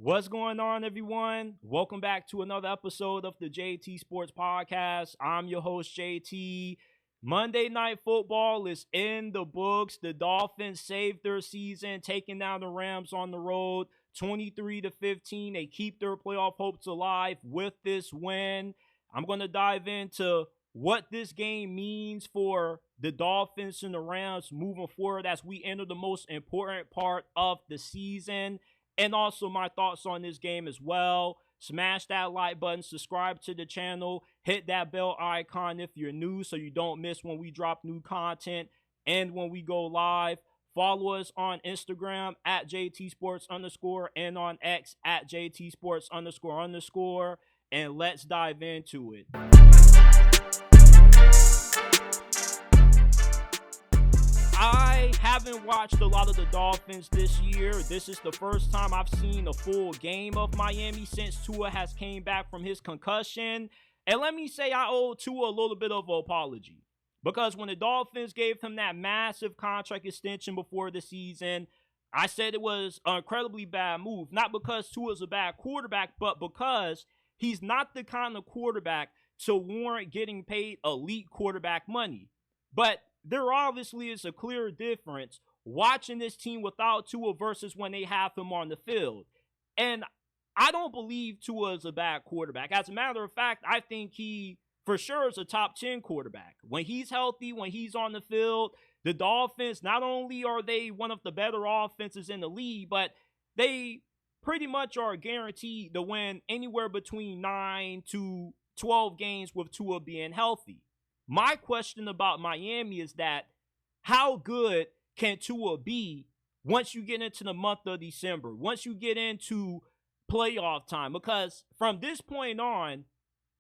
What's going on, everyone? Welcome back to another episode of the JT Sports Podcast. I'm your host, JT. Monday Night Football is in the books. The Dolphins saved their season, taking down the Rams on the road, 23-15. They keep their playoff hopes alive with this win. I'm going to dive into what this game means for the Dolphins and the Rams moving forward as we enter the most important part of the season. And also my thoughts on this game as well. Smash that like button, subscribe to the channel, hit that bell icon if you're new so you don't miss when we drop new content and when we go live. Follow us on Instagram at JT_Sports_ and on X at JT_Sports__. And let's dive into it. I haven't watched a lot of the Dolphins this year. This is the first time I've seen a full game of Miami since Tua has came back from his concussion. And let me say I owe Tua a little bit of an apology. Because when the Dolphins gave him that massive contract extension before the season, I said it was an incredibly bad move. Not because Tua's a bad quarterback, but because he's not the kind of quarterback to warrant getting paid elite quarterback money. But there obviously is a clear difference watching this team without Tua versus when they have him on the field. And I don't believe Tua is a bad quarterback. As a matter of fact, I think he for sure is a top 10 quarterback. When he's healthy, when he's on the field, the Dolphins, not only are they one of the better offenses in the league, but they pretty much are guaranteed to win anywhere between 9 to 12 games with Tua being healthy. My question about Miami is that how good can Tua be once you get into the month of December, once you get into playoff time? Because from this point on,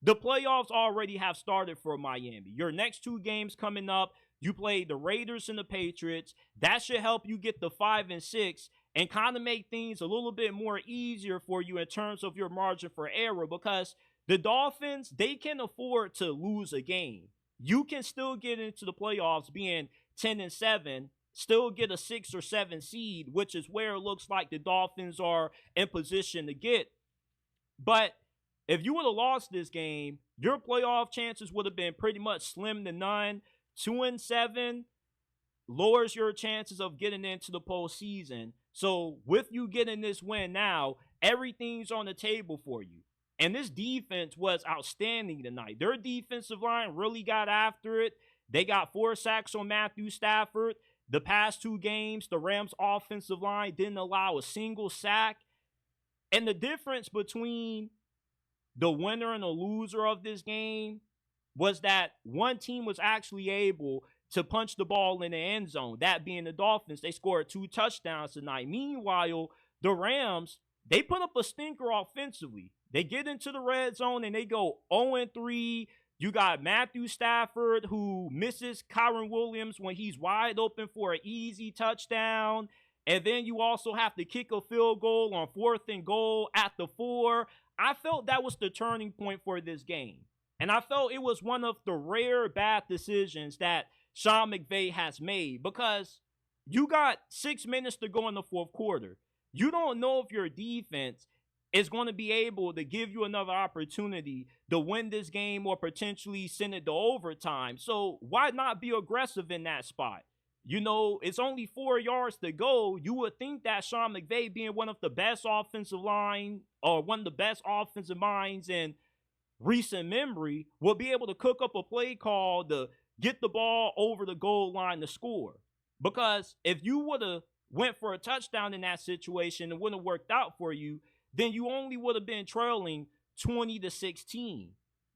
the playoffs already have started for Miami. Your next two games coming up, you play the Raiders and the Patriots. That should help you get the 5 and 6 and kind of make things a little bit more easier for you in terms of your margin for error, because the Dolphins, they can afford to lose a game. You can still get into the playoffs being 10 and 7, still get a 6 or 7 seed, which is where it looks like the Dolphins are in position to get. But if you would have lost this game, your playoff chances would have been pretty much slim to none. 2 and 7 lowers your chances of getting into the postseason. So with you getting this win now, everything's on the table for you. And this defense was outstanding tonight. Their defensive line really got after it. They got 4 sacks on Matthew Stafford. The past 2 games, the Rams' offensive line didn't allow a single sack. And the difference between the winner and the loser of this game was that one team was actually able to punch the ball in the end zone, that being the Dolphins. They scored 2 touchdowns tonight. Meanwhile, the Rams, they put up a stinker offensively. They get into the red zone and they go 0-3. You got Matthew Stafford, who misses Kyren Williams when he's wide open for an easy touchdown. And then you also have to kick a field goal on 4th and goal at the 4. I felt that was the turning point for this game. And I felt it was one of the rare bad decisions that Sean McVay has made, because you got 6 minutes to go in the 4th quarter. You don't know if your defense is going to be able to give you another opportunity to win this game or potentially send it to overtime. So why not be aggressive in that spot? You know, it's only 4 yards to go. You would think that Sean McVay, being one of the best offensive line or one of the best offensive minds in recent memory, will be able to cook up a play call to get the ball over the goal line to score. Because if you would have went for a touchdown in that situation, it wouldn't have worked out for you, then you only would have been trailing 20-16.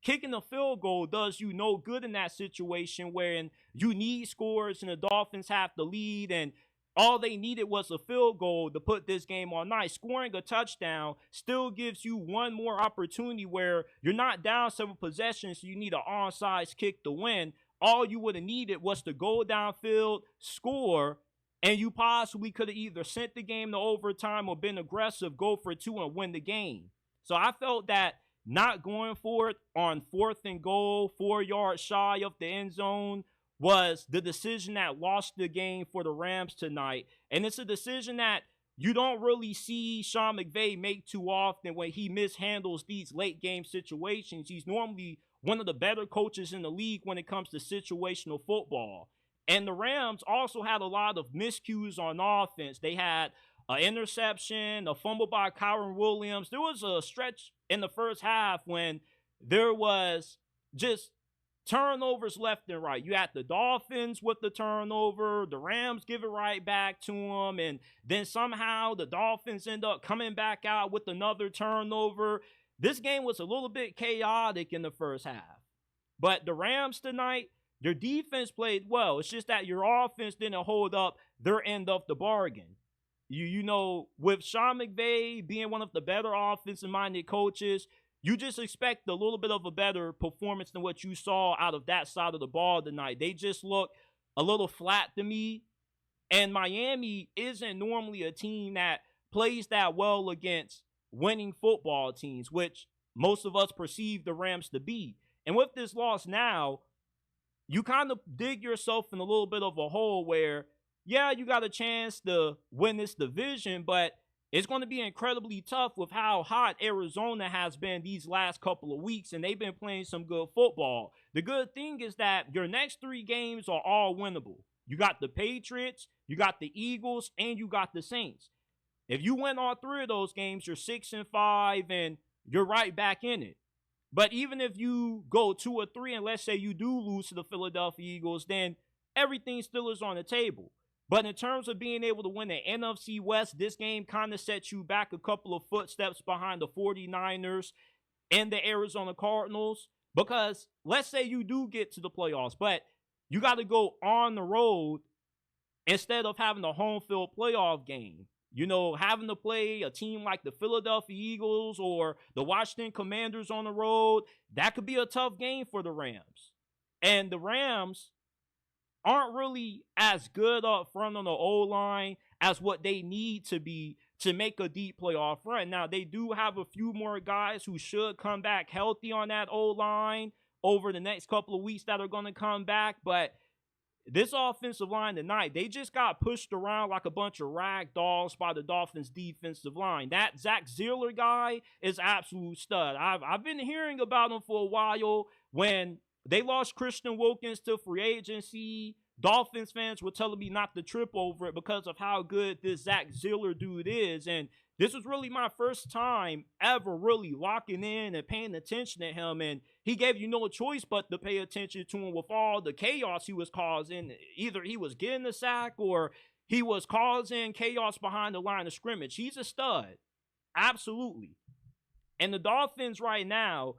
Kicking a field goal does you no good in that situation wherein you need scores and the Dolphins have the lead, and all they needed was a field goal to put this game on ice. Scoring a touchdown still gives you one more opportunity where you're not down 7 possessions, so you need an onside kick to win. All you would have needed was to go downfield, score, and you possibly could have either sent the game to overtime or been aggressive, go for 2 and win the game. So I felt that not going for it on 4th and goal, 4 yards shy of the end zone, was the decision that lost the game for the Rams tonight. And it's a decision that you don't really see Sean McVay make too often when he mishandles these late game situations. He's normally one of the better coaches in the league when it comes to situational football. And the Rams also had a lot of miscues on offense. They had an interception, a fumble by Kyron Williams. There was a stretch in the first half when there was just turnovers left and right. You had the Dolphins with the turnover, the Rams give it right back to them, and then somehow the Dolphins end up coming back out with another turnover. This game was a little bit chaotic in the first half. But the Rams tonight, their defense played well. It's just that your offense didn't hold up their end of the bargain. You know, with Sean McVay being one of the better offensive-minded coaches, you just expect a little bit of a better performance than what you saw out of that side of the ball tonight. They just look a little flat to me. And Miami isn't normally a team that plays that well against winning football teams, which most of us perceive the Rams to be. And with this loss now, you kind of dig yourself in a little bit of a hole where, yeah, you got a chance to win this division, but it's going to be incredibly tough with how hot Arizona has been these last couple of weeks, and they've been playing some good football. The good thing is that your next 3 games are all winnable. You got the Patriots, you got the Eagles, and you got the Saints. If you win all 3 of those games, you're 6-5, and you're right back in it. But even if you go 2 or 3, and let's say you do lose to the Philadelphia Eagles, then everything still is on the table. But in terms of being able to win the NFC West, this game kind of sets you back a couple of footsteps behind the 49ers and the Arizona Cardinals. Because let's say you do get to the playoffs, but you got to go on the road instead of having a home field playoff game. You know, having to play a team like the Philadelphia Eagles or the Washington Commanders on the road, that could be a tough game for the Rams. And the Rams aren't really as good up front on the O-line as what they need to be to make a deep playoff run. Now, they do have a few more guys who should come back healthy on that O-line over the next couple of weeks that are going to come back, but this offensive line tonight, they just got pushed around like a bunch of rag dolls by the Dolphins defensive line. That Zach Ziller guy is absolute stud. I've been hearing about him for a while. When they lost Christian Wilkins to free agency, Dolphins fans were telling me not to trip over it because of how good this Zach Ziller dude is. And this was really my first time ever really locking in and paying attention to him. And he gave you no choice but to pay attention to him with all the chaos he was causing. Either he was getting the sack or he was causing chaos behind the line of scrimmage. He's a stud. Absolutely. And the Dolphins right now,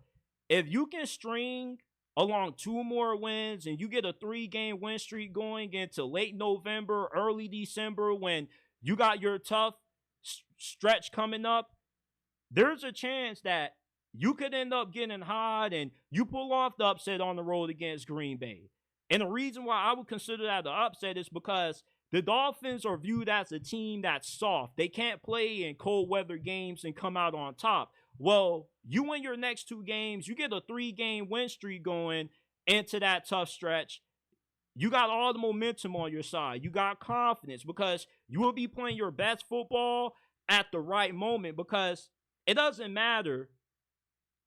if you can string along 2 more wins and you get a 3-game win streak going into late November, early December, when you got your tough stretch coming up, there's a chance that you could end up getting hot and you pull off the upset on the road against Green Bay. And the reason why I would consider that the upset is because the Dolphins are viewed as a team that's soft. They can't play in cold weather games and come out on top. Well, you win your next 2 games, you get a 3-game win streak going into that tough stretch. You got all the momentum on your side. You got confidence because you will be playing your best football at the right moment, because it doesn't matter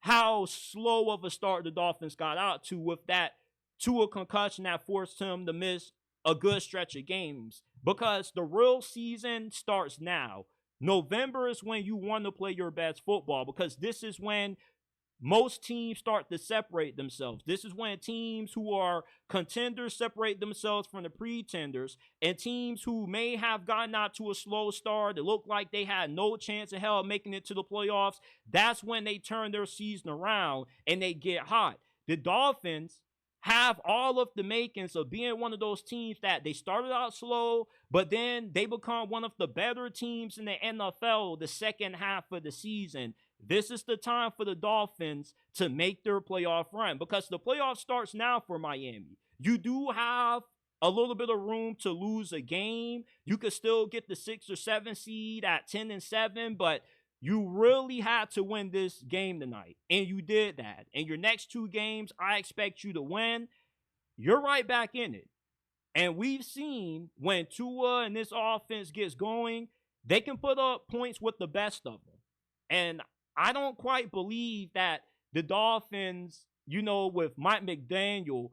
how slow of a start the Dolphins got out to with that Tua concussion that forced him to miss a good stretch of games, because the real season starts now. November is when you want to play your best football, because this is when most teams start to separate themselves. This is when teams who are contenders separate themselves from the pretenders, and teams who may have gotten out to a slow start, it looked like they had no chance in hell of making it to the playoffs, that's when they turn their season around and they get hot. The Dolphins have all of the makings of being one of those teams that they started out slow, but then they become one of the better teams in the NFL the second half of the season. This is the time for the Dolphins to make their playoff run, because the playoff starts now for Miami. You do have a little bit of room to lose a game. You could still get the 6 or 7 seed at 10-7, but you really had to win this game tonight, and you did that. And your next 2 games, I expect you to win. You're right back in it. And we've seen when Tua and this offense gets going, they can put up points with the best of them. And I don't quite believe that the Dolphins, with Mike McDaniel,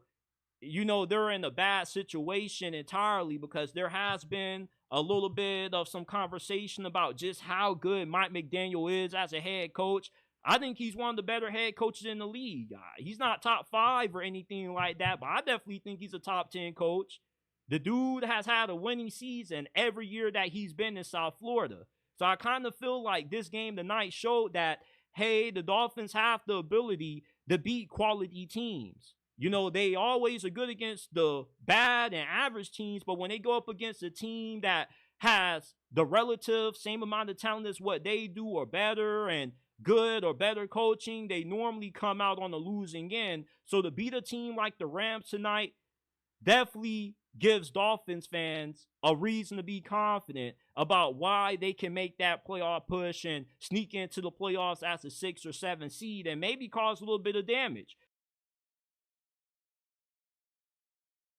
they're in a bad situation entirely, because there has been a little bit of some conversation about just how good Mike McDaniel is as a head coach. I think he's one of the better head coaches in the league. He's not top 5 or anything like that, but I definitely think he's a top 10 coach. The dude has had a winning season every year that he's been in South Florida. So I kind of feel like this game tonight showed that, hey, the Dolphins have the ability to beat quality teams. They always are good against the bad and average teams, but when they go up against a team that has the relative same amount of talent as what they do, or better, and good or better coaching, they normally come out on the losing end. So to beat a team like the Rams tonight definitely gives Dolphins fans a reason to be confident about why they can make that playoff push and sneak into the playoffs as a 6 or 7 seed and maybe cause a little bit of damage.